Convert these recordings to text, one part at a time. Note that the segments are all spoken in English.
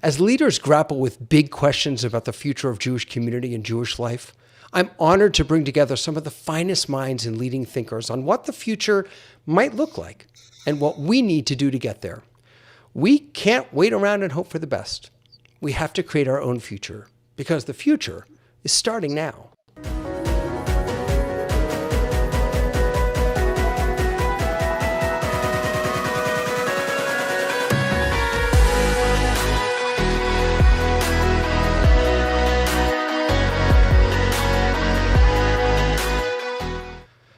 As leaders grapple with big questions about the future of Jewish community and Jewish life, I'm honored to bring together some of the finest minds and leading thinkers on what the future might look like and what we need to do to get there. We can't wait around and hope for the best. We have to create our own future because the future is starting now.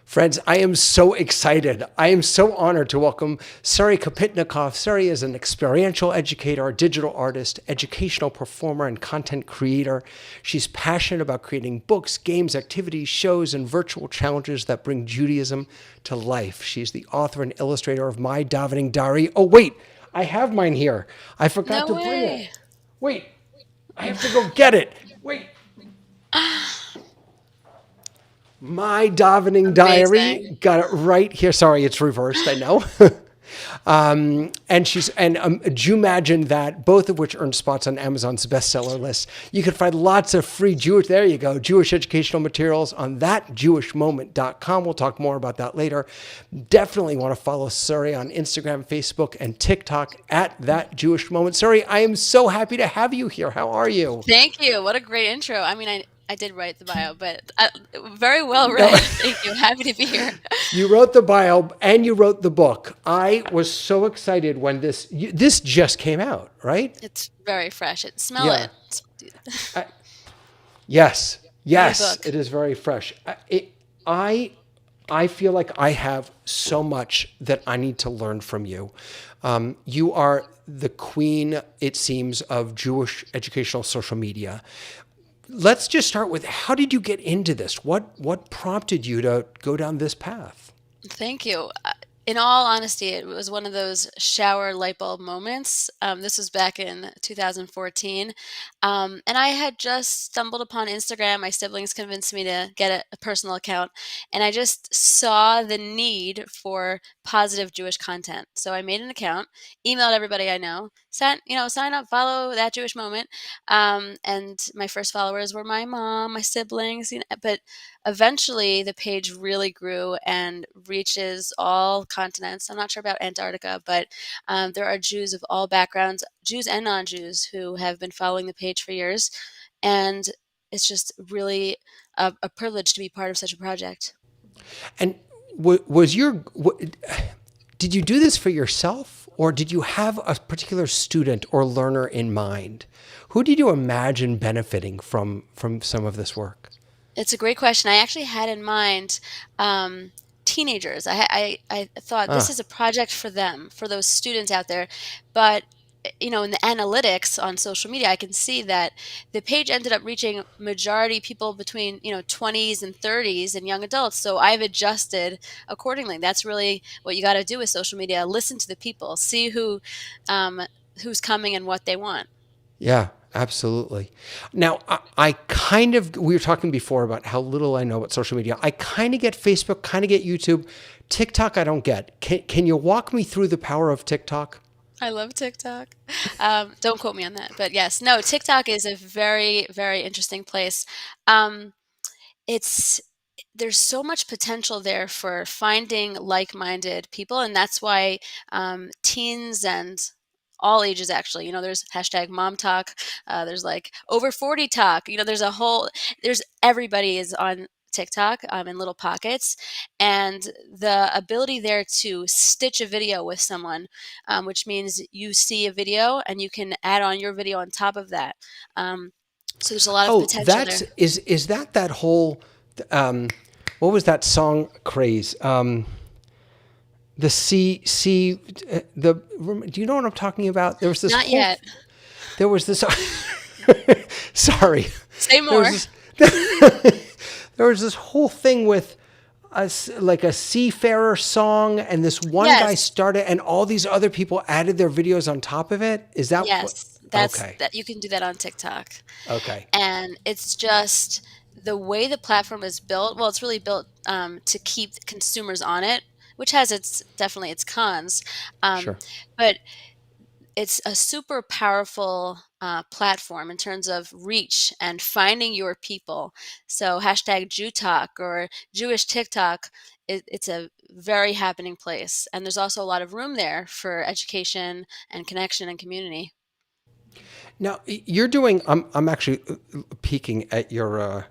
Friends, I am so excited. I am so honored to welcome Sari Kopitnikoff. Sari is an experiential educator, a digital artist, educational performer, and content creator. She's passionate about creating books, games, activities, shows, and virtual challenges that bring Judaism to life. She's the author and illustrator of My Davening Diary. Oh, wait, I have mine here. I forgot to bring it. Wait, I have to go get it. Wait. My Davening Diary, got it right here. Sorry, it's reversed, I know. And Jew Imagine That, both of which earned spots on Amazon's bestseller list. You can find lots of free there you go, Jewish educational materials on thatjewishmoment.com. We'll talk more about that later. Definitely want to follow Sari on Instagram, Facebook, and TikTok at That Jewish Moment. Sari, I am so happy to have you here. How are you? Thank you. What a great intro. I mean, I did write the bio, but very well read. Thank you. Happy to be here. You wrote the bio and you wrote the book. I was so excited when this just came out, right? It's very fresh. Smell it. Yes, it is very fresh. I feel like I have so much that I need to learn from you. You are the queen, it seems, of Jewish educational social media. Let's just start with, how did you get into this? What prompted you to go down this path? Thank you. In all honesty, it was one of those shower light bulb moments. This was back in 2014. And I had just stumbled upon Instagram. My siblings convinced me to get a personal account. And I just saw the need for positive Jewish content. So I made an account, emailed everybody I know, sign up, follow That Jewish Moment. And my first followers were my mom, my siblings, but eventually the page really grew and reaches all continents. I'm not sure about Antarctica, but there are Jews of all backgrounds, Jews and non-Jews, who have been following the page for years. And it's just really a privilege to be part of such a project. And did you do this for yourself, or did you have a particular student or learner in mind? Who did you imagine benefiting from some of this work? It's a great question. I actually had in mind teenagers. I thought this is a project for them, for those students out there. But in the analytics on social media, I can see that the page ended up reaching majority people between 20s and 30s and young adults. So I've adjusted accordingly. That's really what you got to do with social media. Listen to the people, see who's coming and what they want. Yeah, absolutely. Now, we were talking before about how little I know about social media. I kind of get Facebook, kind of get YouTube. TikTok, I don't get. Can you walk me through the power of TikTok? I love TikTok. Don't quote me on that, but yes, no, TikTok is a very, very interesting place. There's so much potential there for finding like-minded people, and that's why teens and all ages, actually, there's hashtag mom talk, there's like over 40 talk, there's everybody is on TikTok in little pockets, and the ability there to stitch a video with someone, which means you see a video and you can add on your video on top of that. So there's a lot of potential there. Is that whole, what was that song craze? Do you know what I'm talking about? There was this. Not yet. There was this. Sorry. Say more. There was this whole thing with like a seafarer song, and this one guy started, and all these other people added their videos on top of it. Is that? Yes, that you can do that on TikTok. Okay. And it's just the way the platform is built. Well, it's really built to keep consumers on it, which has definitely its cons. Sure. But it's a super powerful platform in terms of reach and finding your people. So hashtag Jew Talk or Jewish TikTok, it's a very happening place. And there's also a lot of room there for education and connection and community. Now you're doing. I'm actually peeking at your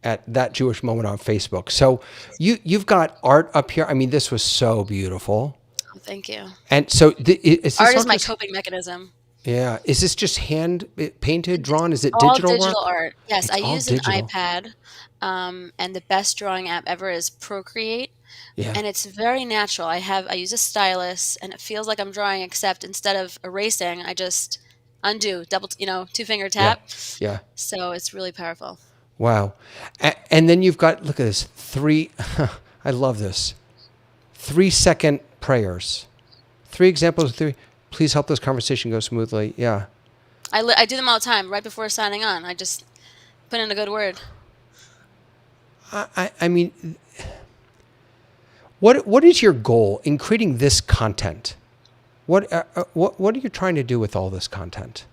at that Jewish moment on Facebook. So you've got art up here. I mean, this was so beautiful. Oh, thank you. And so is this Art all is my just coping mechanism. yeah? Is this just hand painted, It's drawn? Is it all digital digital work? art. Yes, It's I all use an digital. iPad, and the best drawing app ever is Procreate, Yeah, and it's very natural. I use a stylus, and it feels like I'm drawing, except instead of erasing, I just undo, two finger yeah, tap. yeah. So it's really powerful. Wow. And then you've got look at this three. I love this 3 second prayers. Three examples of three. Please help this conversation go smoothly. Yeah. I do them all the time, right before signing on. I just put in a good word. I mean, what is your goal in creating this content? What are you trying to do with all this content?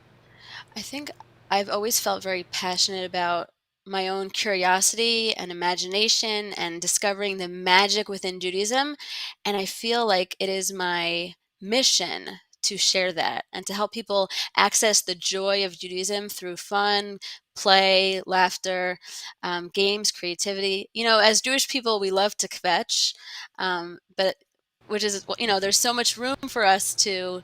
I think I've always felt very passionate about my own curiosity and imagination and discovering the magic within Judaism. And I feel like it is my mission to share that and to help people access the joy of Judaism through fun, play, laughter, games, creativity. As Jewish people, we love to kvetch, but which is, there's so much room for us to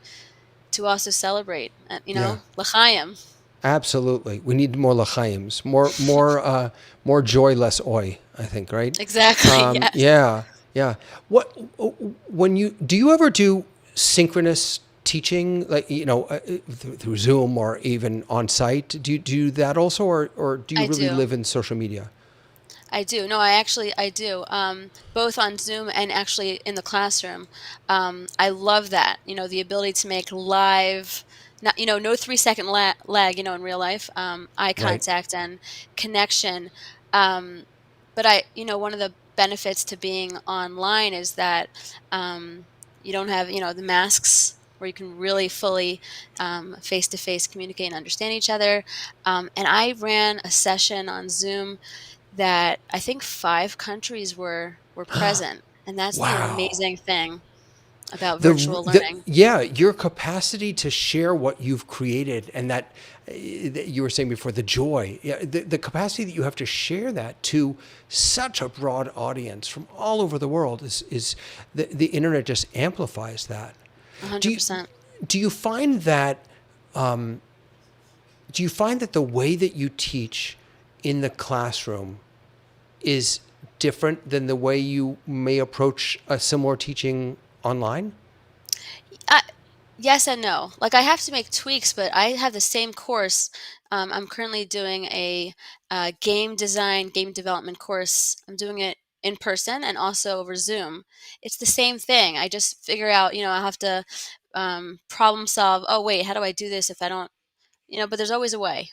also celebrate, Yeah. l'chaim. Absolutely. We need more lachaims, more joy, less oi, I think, right? Exactly, yes. Yeah, yeah. What when you do you ever do synchronous teaching, like through Zoom or even on site? Do you do that also, or do you I really do. live in social media? I do. No, I do. Both on Zoom and actually in the classroom. I love that. The ability to make live, not, no 3 second lag, in real life, eye Right. contact and connection. Um, but one of the benefits to being online is that you don't have, the masks where you can really fully face to face communicate and understand each other. And I ran a session on Zoom that I think 5 countries were present, and that's the Wow. amazing thing about virtual learning. Yeah, your capacity to share what you've created and that you were saying before, the joy, yeah, the capacity that you have to share that to such a broad audience from all over the world is the internet just amplifies that. Do you 100%. do you find that the way that you teach in the classroom is different than the way you may approach a similar teaching online? Uh, yes and no. Like, I have to make tweaks, but I have the same course. I'm currently doing a game design, game development course. I'm doing it in person and also over Zoom. It's the same thing. I just figure out, I have to problem solve. Oh, wait, how do I do this if I don't, but there's always a way.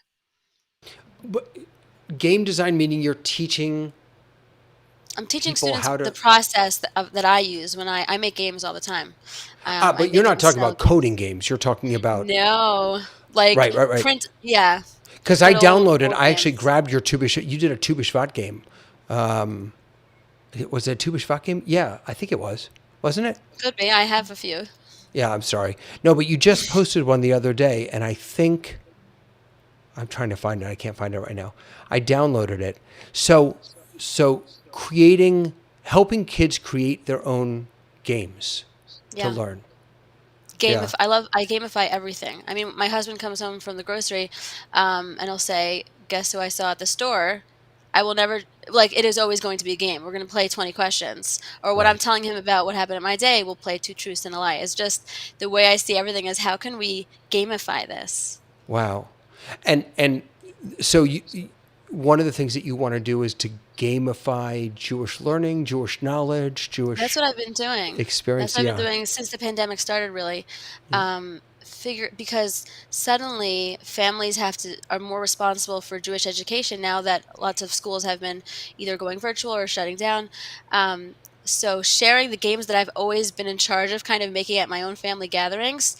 But game design meaning you're teaching I'm teaching people students how the to process that I use when I make games all the time. I but you're make not and talking sell about games. coding games. You're talking about No, like right. print, yeah, Because I good old downloaded, old I actually games. grabbed your Tu B'Shvat. You did a Tu B'Shvat game. Was it a Tu B'Shvat game? Yeah, I think it was. Wasn't it? Could be. I have a few. Yeah, I'm sorry. No, but you just posted one the other day, and I think I'm trying to find it. I can't find it right now. I downloaded it. So creating, helping kids create their own games to Yeah. learn. Yeah. I gamify everything. I mean, my husband comes home from the grocery, and he'll say, "Guess who I saw at the store?" I will never like it is always going to be a game. We're going to play 20 questions. Or what I'm Right. telling him about what happened at my day, we'll play two truths and a lie. It's just the way I see everything is how can we gamify this? Wow. And so one of the things that you want to do is to gamify Jewish learning, Jewish knowledge, That's Jewish what I've been doing. That's experience. what I've been Yeah. doing since the pandemic started, really. Figure because suddenly families are more responsible for Jewish education now that lots of schools have been either going virtual or shutting down. So sharing the games that I've always been in charge of kind of making at my own family gatherings,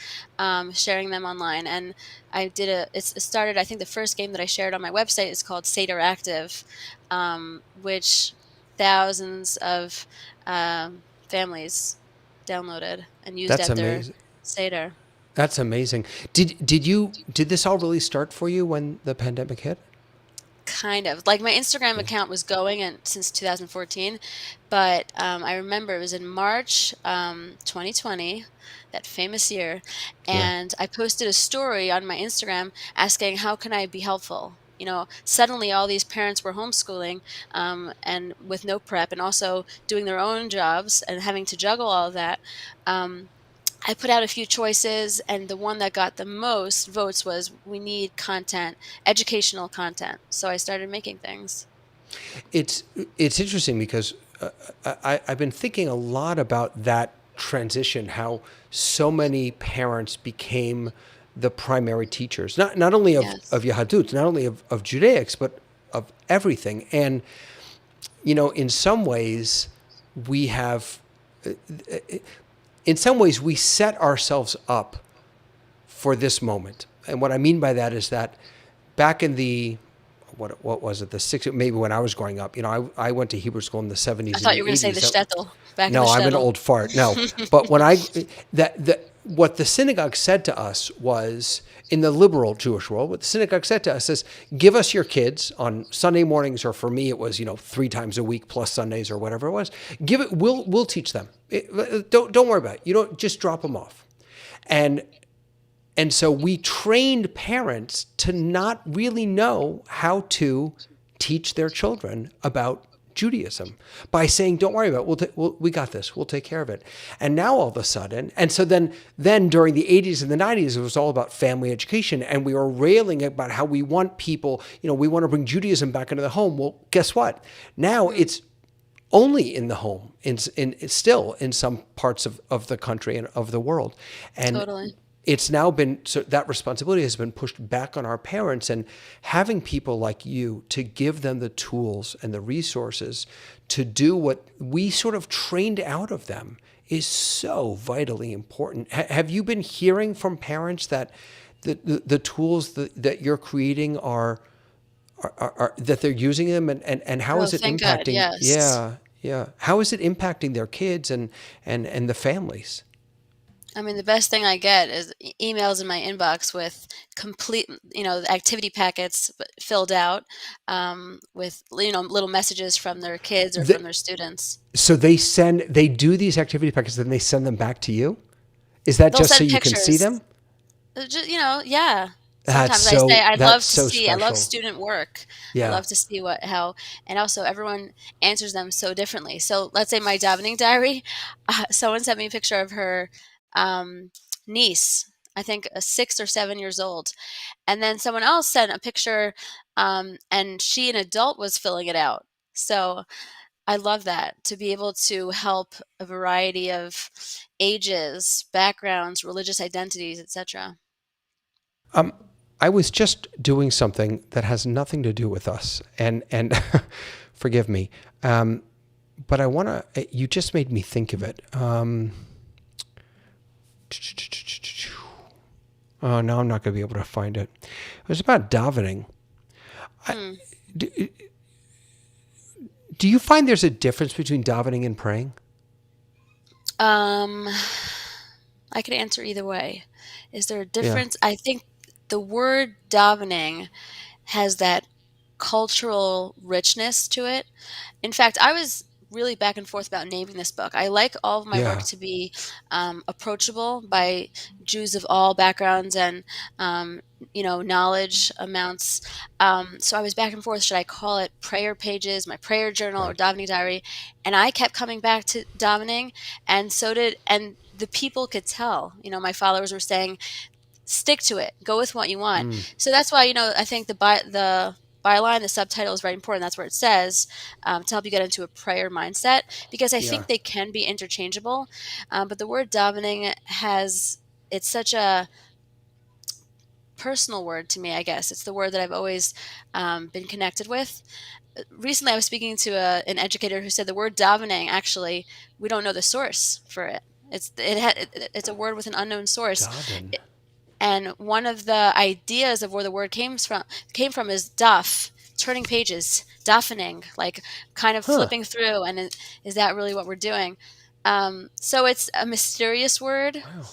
sharing them online. And it started, I think the first game that I shared on my website is called Seder Active, which thousands of families downloaded and used That's at their amazing. Seder. That's amazing. Did this all really start for you when the pandemic hit? Kind of. Like, my Instagram Yeah. account was going and since 2014, but, I remember it was in March, 2020, that famous year, Yeah. and I posted a story on my Instagram asking, "How can I be helpful?" Suddenly all these parents were homeschooling, and with no prep and also doing their own jobs and having to juggle all of that. Um, I put out a few choices, and the one that got the most votes was we need content, educational content. So I started making things. It's it's interesting because I've been thinking a lot about that transition, how so many parents became the primary teachers, not only Yes. of Yahadut, not only of Judaics, but of everything. And in some ways, we have, in some ways, we set ourselves up for this moment. And what I mean by that is that back in the what was it, the 60s, maybe when I was growing up, I went to Hebrew school in the I 70s and thought the you were gonna say the 80s. shtetl, back in the No, I'm an shtetl. old fart. No, but when I that what the synagogue said to us was, in the liberal Jewish world, what the synagogue said to us is, give us your kids on Sunday mornings, or for me it was 3 times a week plus Sundays or whatever it was. Give it. We'll teach them. Don't worry about it. You don't, just drop them off. And and so we trained parents to not really know how to teach their children about Judaism by saying, "Don't worry about it. We got this. We'll take care of it." And now all of a sudden, and so then during the 80s and the 90s, it was all about family education, and we were railing about how we want people, we want to bring Judaism back into the home. Well, guess what? Now Mhm. it's only in the home, still in some parts of the country and of the world, and Totally. it's now been, so that responsibility has been pushed back on our parents, and having people like you to give them the tools and the resources to do what we sort of trained out of them is so vitally important. Have you been hearing from parents that the tools that you're creating are that they're using them, and how Oh, is it thank God, impacting? yes. Yeah, how is it impacting their kids and the families? I mean, the best thing I get is emails in my inbox with complete, activity packets filled out, with, little messages from their kids or The, from their students. So they do these activity packets, then they send them back to you. Is that They'll just so send you can see pictures. them? Yeah. That's Sometimes I say so that's so I love special. student work. I Yeah. love to see and also everyone answers them so differently. So let's say my davening diary, someone sent me a picture of her um, niece, I think 6 or 7 years old, and then someone else sent a picture, and an adult was filling it out. So I love that, to be able to help a variety of ages, backgrounds, religious identities, etc. I was just doing something that has nothing to do with us, and forgive me, but I want to. You just made me think of it. Oh, no, I'm not going to be able to find it. It was about davening. Hmm. Do, do you find there's a difference between davening and praying? Um, I could answer either way. Is there a Yeah. difference? I think the word davening has that cultural richness to it. In fact, I was really back and forth about naming this book. I like all of my work Yeah. to be approachable by Jews of all backgrounds and knowledge amounts. So I was back and forth. Should I call it prayer pages, my prayer journal, or Right. davening diary? And I kept coming back to davening, and so did and the people could tell. My followers were saying, stick to it, go with what you want. So that's why, I think the byline, the subtitle is very important. That's where it says, to help you get into a prayer mindset, because I Yeah. think they can be interchangeable. But the word davening it's such a personal word to me. I guess it's the word that I've always been connected with. recently I was speaking to an educator who said the word davening, actually, we don't know the source for it. It's a word with an unknown source. Daven. And one of the ideas of where the word came from is daf, turning pages, davening, like kind of Huh. flipping through. And is that really what we're doing? So it's a mysterious word, Wow.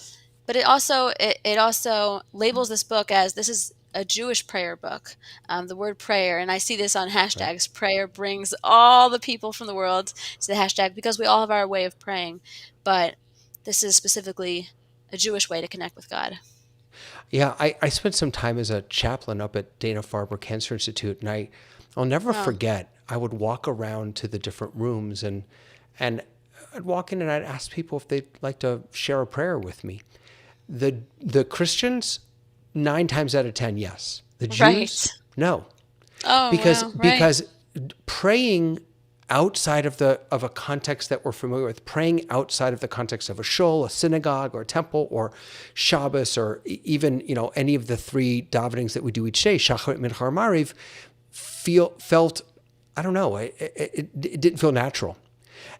but it also labels this book as this is a Jewish prayer book. The word prayer, and I see this on Right. hashtags. Prayer brings all the people from the world to the hashtag because we all have our way of praying, but this is specifically a Jewish way to connect with God. Yeah, I spent some time as a chaplain up at Dana-Farber Cancer Institute, and I'll never Oh, forget. I would walk around to the different rooms, and I'd walk in and I'd ask people if they'd like to share a prayer with me. The Christians, 9 times out of 10, yes. The right. Jews, no, Oh, because wow. Right. praying outside of a context that we're familiar with, praying outside of the context of a shul, a synagogue, or a temple, or Shabbos, or even any of the three davenings that we do each day, Shacharit, Mincha, Mariv, felt, I don't know, it didn't feel natural.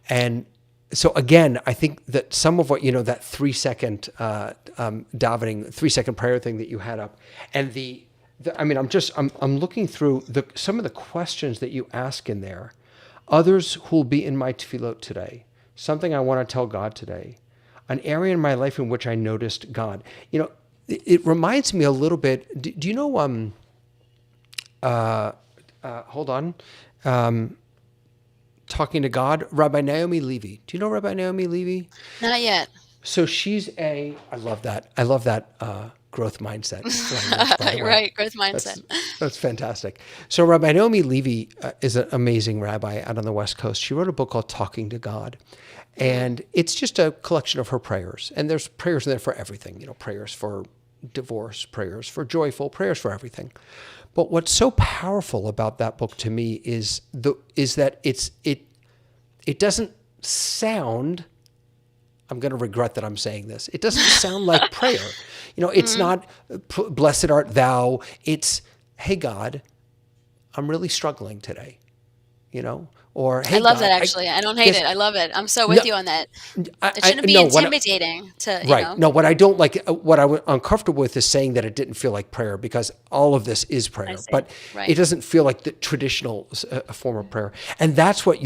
And so again, I think that some of what, that 3 second davening, 3 second prayer thing that you had up, and I mean, I'm looking through some of the questions that you ask in there. Others who will be in my tefillot today, something I want to tell God today, an area in my life in which I noticed God. It reminds me a little bit. Do you know? Hold on. Talking to God, Rabbi Naomi Levy. Do you know Rabbi Naomi Levy? Not yet. So I love that. I love that growth mindset language, by the way. Right. Growth mindset. That's that's fantastic. So Rabbi Naomi Levy is an amazing rabbi out on the West Coast. She wrote a book called Talking to God. And it's just a collection of her prayers. And there's prayers in there for everything, prayers for divorce, prayers for joyful, prayers for everything. But what's so powerful about that book to me is that it doesn't sound, I'm going to regret that I'm saying this. It doesn't sound like prayer. It's not blessed art thou. It's, hey God, I'm really struggling today. Or I hey love God, that, actually. I don't hate yes, it. I love it. I'm so no, with you on that. It I shouldn't be no what. intimidating to, Right. No, what I don't like, what I'm uncomfortable with is saying that it didn't feel like prayer, because all of this is I prayer, see. but it Right. doesn't feel like the traditional form of prayer. And that's what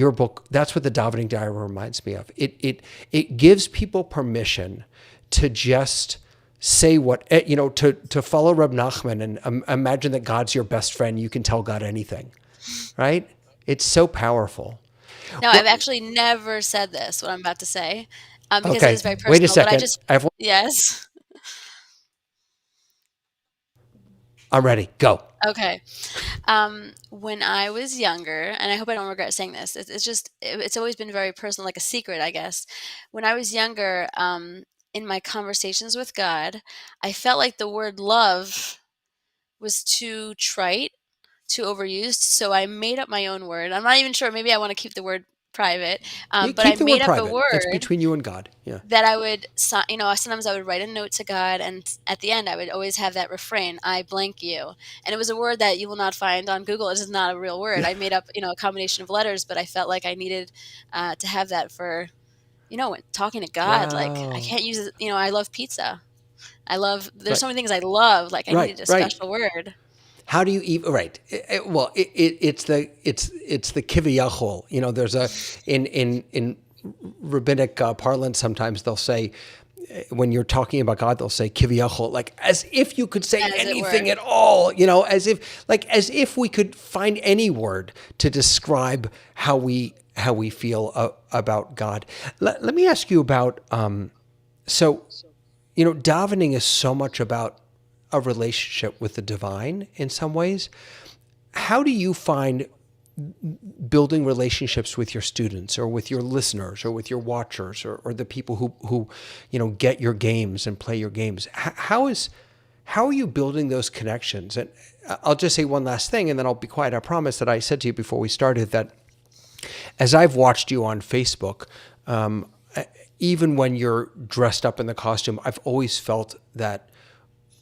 that's what the Davening Diary reminds me of. It gives people permission to just say to follow Reb Nachman and imagine that God's your best friend. You can tell God anything, right? It's so powerful. Now, I've Well, actually never said this, what I'm about to say, because it okay, is very wait a personal, but I second. just, yes. I'm ready. Go. Okay. When I was younger, and I hope I don't regret saying this, it's always been very personal, like a secret, I guess. When I was younger, in my conversations with God, I felt like the word love was too trite, too overused. So I made up my own word. I'm not even sure. Maybe I want to keep the word private. You But I keep the made word up a private. It's word between you and God. Yeah. that I would, sometimes I would write a note to God, and at the end, I would always have that refrain, I blank you. And it was a word that you will not find on Google. It is not a real word. Yeah. I made up, a combination of letters, but I felt like I needed to have that for, when talking to God. Like, I Wow. can't use it. I love pizza. There's Right. so many things I love. Like, I Right. needed a Right. special word. How do you even? Right. It's the kiviyachol. There's in rabbinic parlance. Sometimes they'll say, when you're talking about God, they'll say kiviyachol, like as if you could say As it were. anything at all. As if we could find any word to describe how we feel about God. Let me ask you about so. Davening is so much about a relationship with the divine in some ways. How do you find building relationships with your students or with your listeners or with your watchers or the people who get your games and play your games? How are you building those connections? And I'll just say one last thing, and then I'll be quiet. I promise that I said to you before we started that as I've watched you on Facebook, even when you're dressed up in the costume, I've always felt that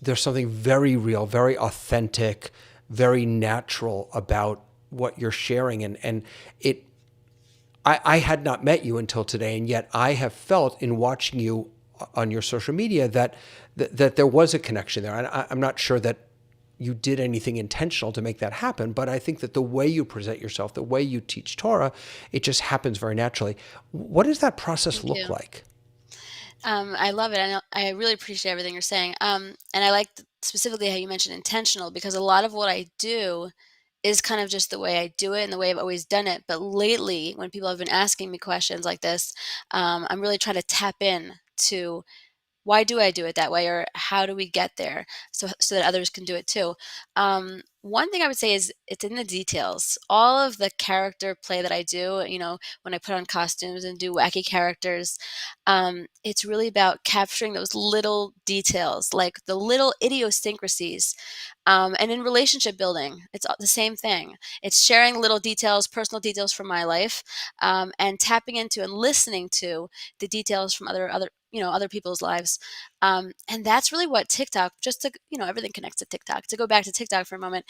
there's something very real, very authentic, very natural about what you're sharing, and it. I had not met you until today, and yet I have felt in watching you on your social media that there was a connection there. And I'm not sure that you did anything intentional to make that happen, but I think that the way you present yourself, the way you teach Torah, it just happens very naturally. What does that process Thank look you. like? I love it. I really appreciate everything you're saying. And I like specifically how you mentioned intentional because a lot of what I do is kind of just the way I do it and the way I've always done it. But lately, when people have been asking me questions like this, I'm really trying to tap in to why do I do it that way, or how do we get there so that others can do it too. One thing I would say is it's in the details. All of the character play that I do, when I put on costumes and do wacky characters, it's really about capturing those little details, like the little idiosyncrasies. And in relationship building, it's the same thing. It's sharing little details, personal details from my life, and tapping into and listening to the details from other people's lives. And that's really what TikTok, just to, everything connects to TikTok. To go back to TikTok for a moment,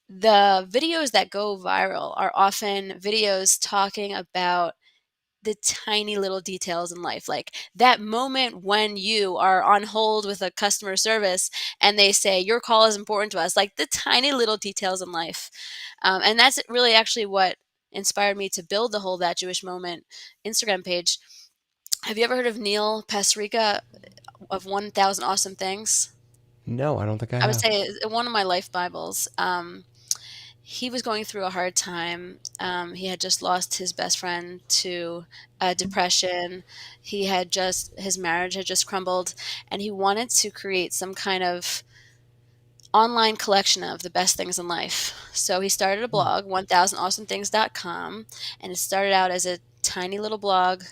the videos that go viral are often videos talking about the tiny little details in life, like that moment when you are on hold with a customer service and they say your call is important to us, like the tiny little details in life. And that's really actually what inspired me to build the whole That Jewish Moment Instagram page. Have you ever heard of Neil Pasricha of 1000 Awesome Things? No, I don't think I I would have. say one of my life Bibles. He was going through a hard time. He had just lost his best friend to depression. His marriage had just crumbled, and he wanted to create some kind of online collection of the best things in life. So he started a blog, 1000awesomethings.com, and it started out as a tiny little blog.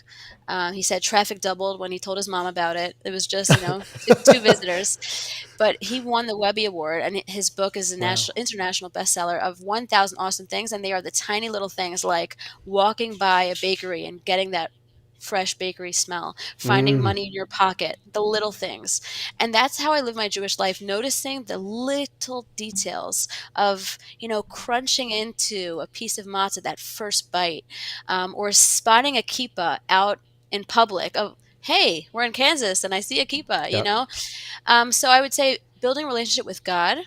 He said traffic doubled when he told his mom about it. It was just, two visitors. But he won the Webby Award, and his book is a Wow. national, international bestseller of 1,000 awesome things. And they are the tiny little things like walking by a bakery and getting that fresh bakery smell, finding Mm, money in your pocket, the little things. And that's how I live my Jewish life, noticing the little details of, crunching into a piece of matzah, that first bite, or spotting a kippah out in public of, hey, we're in Kansas and I see a kippah, yep. So I would say building a relationship with God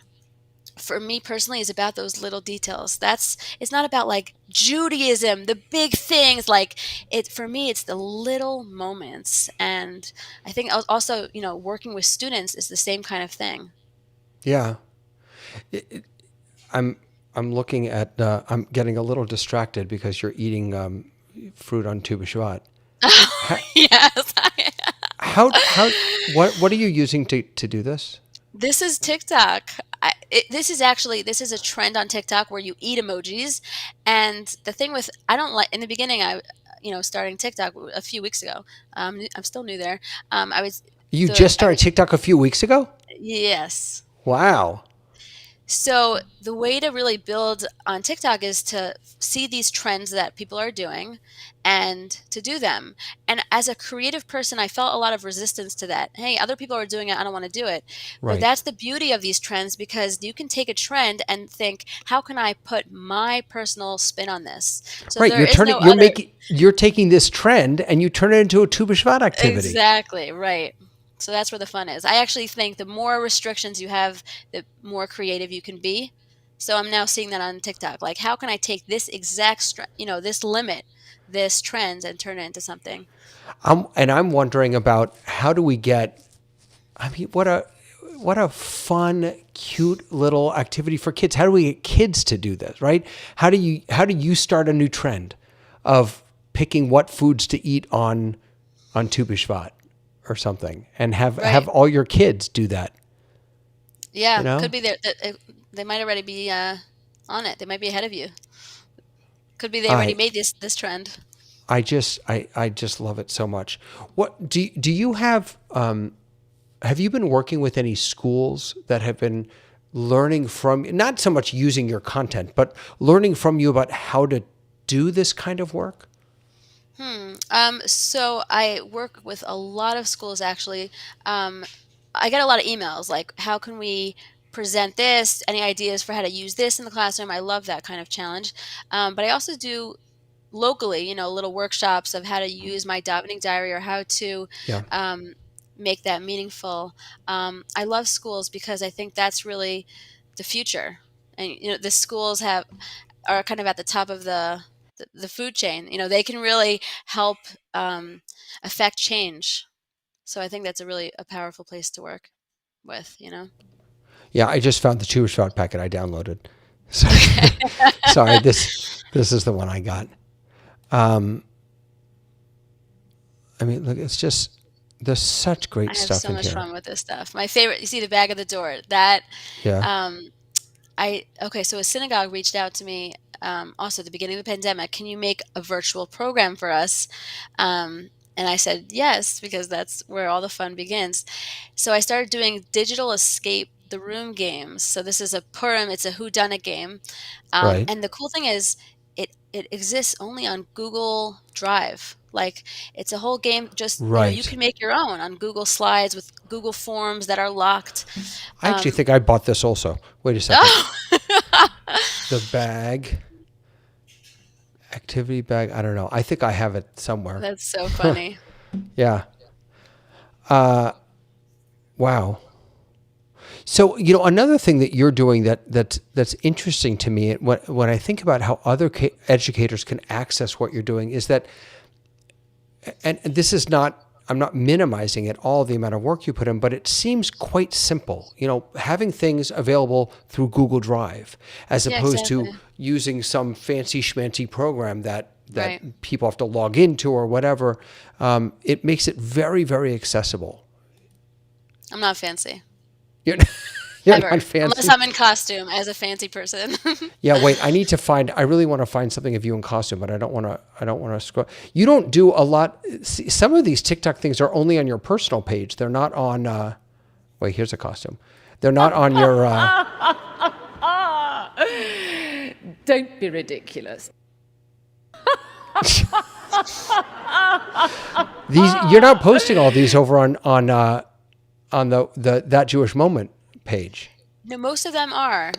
for me personally is about those little details. It's not about like Judaism, the big things. Like it for me, it's the little moments. And I think also, working with students is the same kind of thing. Yeah. I'm I'm looking at. I'm getting a little distracted because you're eating fruit on Tu B'Shvat. How, Yes. how what are you using to do this? This is TikTok. This is a trend on TikTok where you eat emojis, and the thing with I don't like in the beginning starting TikTok a few weeks ago. I'm still new there. I was You the just I started was TikTok a few weeks ago? Yes. Wow. So the way to really build on TikTok is to see these trends that people are doing and to do them. And as a creative person, I felt a lot of resistance to that. Hey, other people are doing it, I don't want to do it. But Right. that's the beauty of these trends because you can take a trend and think, how can I put my personal spin on this? So Right. there is no other. You're taking this trend and you turn it into a Tu B'Shvat activity. Exactly, right. So that's where the fun is. I actually think the more restrictions you have, the more creative you can be. So I'm now seeing that on TikTok. Like, how can I take this exact, this limit, this trend, and turn it into something? I'm wondering about how do we get. I mean, what a fun, cute little activity for kids. How do we get kids to do this? Right? How do you start a new trend of picking what foods to eat on Tu B'Shvat or something, and have Right. all your kids do that? You Yeah. Could know, be there. They might already be on it. They might be ahead of you. Could be they already I made this trend. I just love it so much. What do you have you been working with any schools that have been learning from, not so much using your content, but learning from you about how to do this kind of work? So I work with a lot of schools actually. I get a lot of emails like, how can we present this, any ideas for how to use this in the classroom. I love that kind of challenge. But I also do locally, little workshops of how to use my davening diary or how to Yeah. um, make that meaningful. I love schools because I think that's really the future. And the schools are kind of at the top of the food chain. They can really help um, affect change. So I think that's a powerful place to work with. Yeah, I just found the Jewish thought packet I downloaded. Sorry, sorry. This is the one I got. I mean, look, it's just there's such great I have stuff so in much here. fun with this stuff. My favorite, you see the bag of the door. That Yeah, um, so a synagogue reached out to me also at the beginning of the pandemic. Can you make a virtual program for us? And I said yes, because that's where all the fun begins. So I started doing digital escape the room games. So this is a Purim, it's a whodunit game. right, And the cool thing is it exists only on Google Drive. Like it's a whole game, just you right. can make your own on Google Slides with Google Forms that are locked. I actually Um, think I bought this also. Wait a second. oh, The bag, activity bag. I don't know. I think I have it somewhere. that's so funny. Yeah. Wow. So, another thing that you're doing that's interesting to me, when I think about how other educators can access what you're doing, is that, and this is not, I'm not minimizing at all the amount of work you put in, but it seems quite simple. Having things available through Google Drive, as Yeah, opposed to exactly. using some fancy schmancy program that Right. people have to log into or whatever. It makes it very, very accessible. I'm not fancy. You're, you're Ever. not Unless fancy. I'm in costume as a fancy person. Yeah, wait. I really want to find something of you in costume, but I don't want to scroll. You don't do a lot. See, some of these TikTok things are only on your personal page. They're not on. Wait, here's a costume. They're not on your. Don't be ridiculous. You're not posting all these over on the That Jewish Moment page. No, most of them are.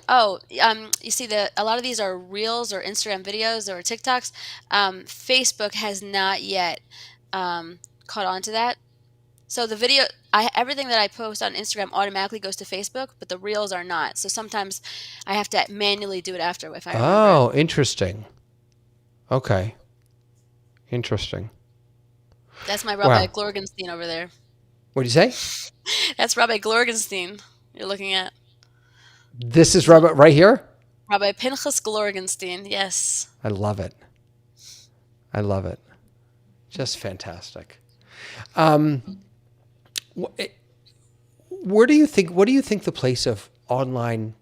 You see, a lot of these are reels or Instagram videos or TikToks. Facebook has not yet caught on to that. So the video, everything that I post on Instagram automatically goes to Facebook, but the reels are not. So sometimes I have to manually do it after if I remember it. Oh, interesting. Okay, interesting. That's my Rabbi Wow. Glorgenstein over there. What do you say? That's Rabbi Glorgenstein you're looking at. This is Robert right here. Rabbi Pinchas Glorgenstein, yes. I love it. I love it. Just fantastic. What do you think the place of online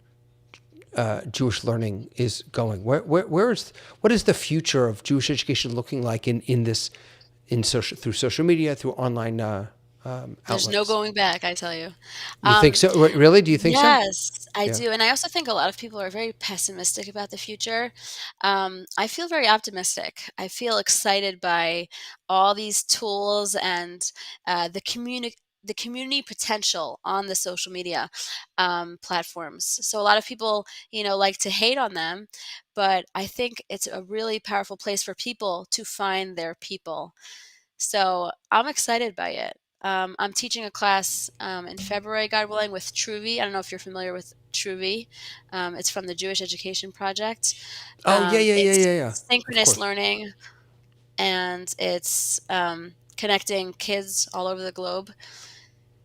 Jewish learning is going? What is the future of Jewish education looking like through social media, through online There's no outlets? going back, I tell you. You think so? Really? Do you think so? Yes, I Yeah. do. And I also think a lot of people are very pessimistic about the future. I feel very optimistic. I feel excited by all these tools and the community potential on the social media platforms. So a lot of people, like to hate on them, but I think it's a really powerful place for people to find their people. So I'm excited by it. I'm teaching a class in February, God willing, with Truvi. I don't know if you're familiar with Truvi. It's from the Jewish Education Project. Oh, yeah, yeah, yeah, It's yeah, yeah. Of synchronous course. learning, and it's connecting kids all over the globe.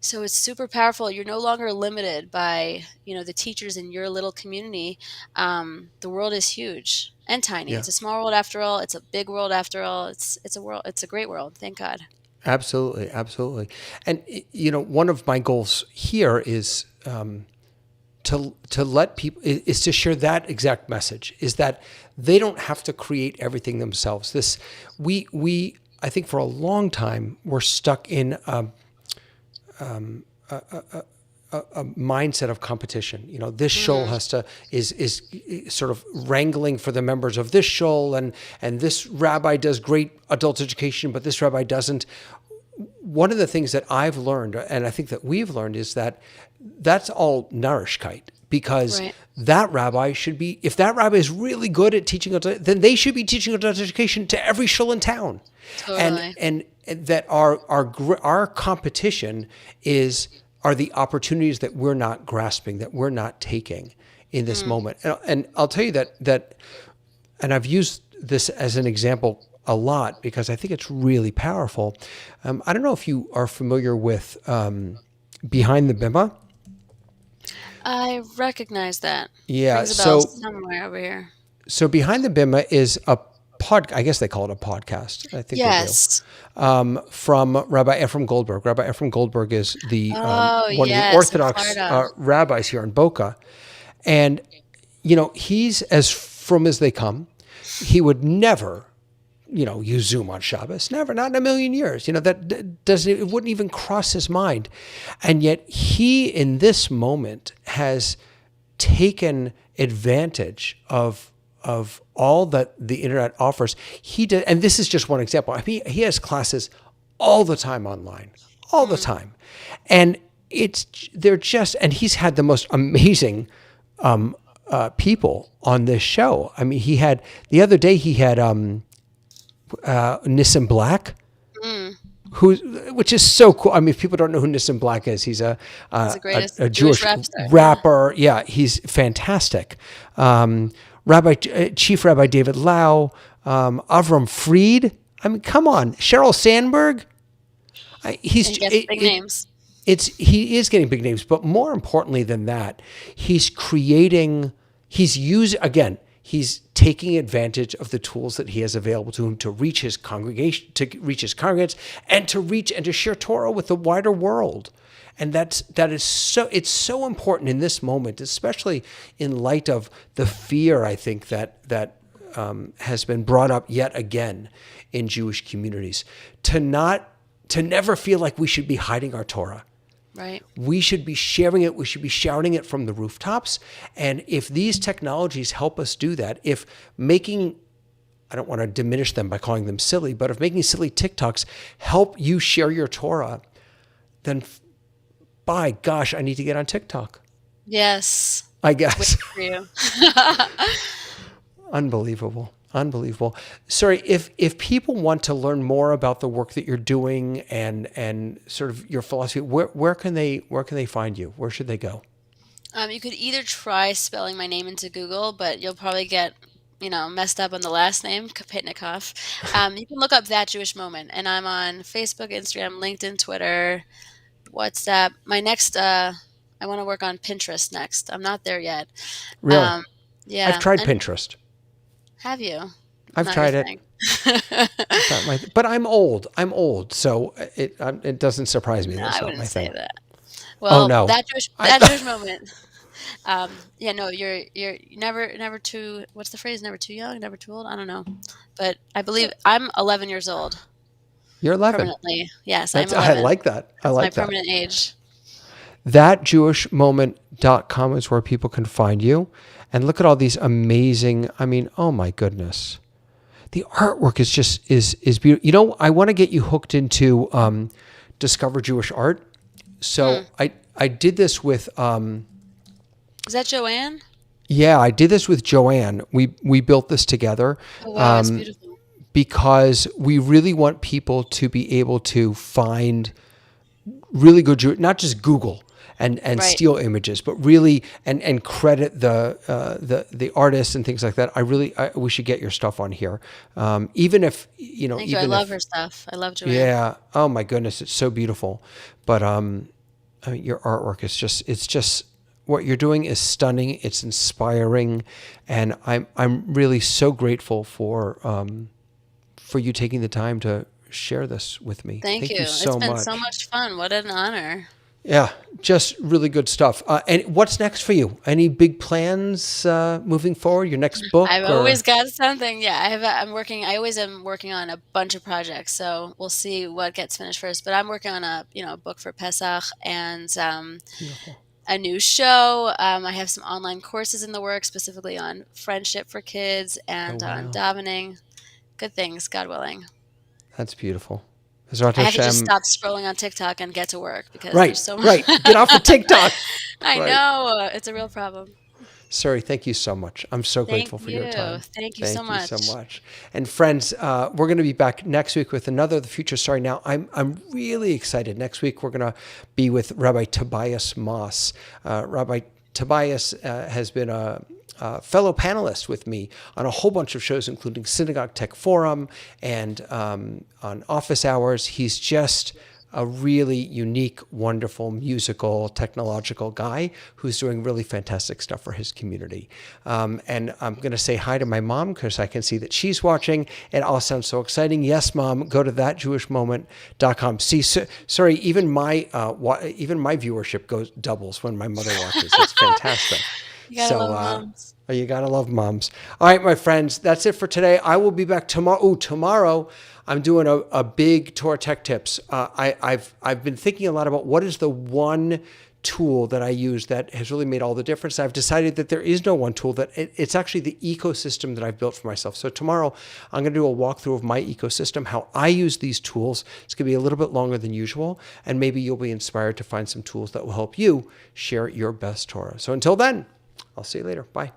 So it's super powerful. You're no longer limited by, the teachers in your little community. The world is huge and tiny. Yeah. It's a small world after all. It's a big world after all. It's a world. It's a great world. Thank God. Absolutely, absolutely. And one of my goals here is to let people is to share that exact message. Is that they don't have to create everything themselves. We I think for a long time we're stuck in a mindset of competition. This shul Hmm. is sort of wrangling for the members of this shul, and this rabbi does great adult education, but this rabbi doesn't. one of the things that I've learned, and I think that we've learned, is that that's all nourishkeit, because Right. that rabbi should be, if that rabbi is really good at teaching adult, then they should be teaching adult education to every shul in town. Totally. And that our competition are the opportunities that we're not grasping, that we're not taking in this moment. And I'll tell you that, and I've used this as an example a lot because I think it's really powerful. I don't know if you are familiar with Behind the Bimmer. I recognize that. Yeah. Rings a bell So somewhere over here. Behind the Bimmer is a I guess they call it a podcast. I think they do. Yes. From Rabbi Ephraim Goldberg. Rabbi Ephraim Goldberg is the Oh, one of the yes, in Orthodox Florida. rabbis here in Boca, and he's as frum as they come. He would never, use Zoom on Shabbos. Never, not in a million years. That doesn't. It wouldn't even cross his mind, and yet he, in this moment, has taken advantage of all that the internet offers. He did, and this is just one example. I mean, he has classes all the time online, all the time, and and he's had the most amazing people on this show. I mean, the other day he had Nissim Black, which is so cool. I mean, if people don't know who Nissim Black is, he's a Jewish rap star. rapper. Yeah, he's fantastic. Chief Rabbi David Lau, Avram Fried. I mean, come on, Sheryl Sandberg. He gets big names. He is getting big names, but more importantly than that, he's taking advantage of the tools that he has available to him to reach his congregation, to reach his congregants, and to share Torah with the wider world. And it's so important in this moment, especially in light of the fear, I think, that has been brought up yet again in Jewish communities, to never feel like we should be hiding our Torah. Right. We should be sharing it. We should be shouting it from the rooftops. And if these technologies help us do that, I don't want to diminish them by calling them silly, but if making silly TikToks help you share your Torah, then by gosh, I need to get on TikTok. Yes. I guess. For you. Unbelievable. Sorry, if people want to learn more about the work that you're doing and sort of your philosophy, where can they find you? Where should they go? You could either try spelling my name into Google, but you'll probably get, messed up on the last name, Kopitnikoff. You can look up That Jewish Moment, and I'm on Facebook, Instagram, LinkedIn, Twitter, WhatsApp. My next, I want to work on Pinterest next. I'm not there yet. Really? Yeah. I've tried Pinterest. Have you? I've Not tried your it. thing. But I'm old, so it doesn't surprise me. No, That's I not wouldn't my say thing. that. Well, no. that Jewish moment. Yeah, no, you're never too. What's the phrase? Never too young, never too old. I don't know, but I believe I'm 11 years old You're 11. permanently. Yes, I'm I 11. like that. I like My that. permanent age. ThatJewishMoment.com is where people can find you. And look at all these amazing, I mean, oh my goodness. The artwork is beautiful. I want to get you hooked into Discover Jewish Art. So I did this with... Is that Joanne? Yeah, I did this with Joanne. We built this together. Oh, wow, it's beautiful. Because we really want people to be able to find really good, not just Google and Right. steal images, but really and credit the artists and things like that. We should get your stuff on here, even if Thank you. I love her stuff. I love Joanne. Yeah. Oh my goodness, it's so beautiful. But I mean, your artwork is just what you're doing is stunning. It's inspiring, and I'm really so grateful for you taking the time to share this with me. Thank you. so It's been much. so much fun. What an honor. Yeah, just really good stuff. And what's next for you? Any big plans moving forward? Your next book? I've always got something. Yeah, I always am working on a bunch of projects. So we'll see what gets finished first. But I'm working on a book for Pesach and a new show. I have some online courses in the works, specifically on friendship for kids and on davening. Good things, God willing. That's beautiful. Bezrat I have to just Hashem. stop scrolling on TikTok and get to work because Right, there's so much. right. Get off of TikTok. I Right. know, it's a real problem. Sari, thank you so much. I'm so Thank grateful for your you. time. Thank you so Thank you so much. much. And friends, we're going to be back next week with another The Future Story. Now, I'm really excited. Next week, we're going to be with Rabbi Tobias Moss. Rabbi Tobias has been a fellow panelist with me on a whole bunch of shows, including Synagogue Tech Forum and on Office Hours. He's just a really unique, wonderful, musical, technological guy who's doing really fantastic stuff for his community. And I'm going to say hi to my mom because I can see that she's watching. It all sounds so exciting. Yes, Mom, go to thatjewishmoment.com. See, sorry, even my viewership doubles when my mother watches. It's fantastic. You gotta love moms. You gotta love moms. All right, my friends, that's it for today. I will be back tomorrow. Tomorrow I'm doing a big Torah Tech Tips. I've been thinking a lot about what is the one tool that I use that has really made all the difference. I've decided that there is no one tool, that it's actually the ecosystem that I've built for myself. So tomorrow I'm going to do a walkthrough of my ecosystem, how I use these tools. It's going to be a little bit longer than usual, and maybe you'll be inspired to find some tools that will help you share your best Torah. So until then, I'll see you later. Bye.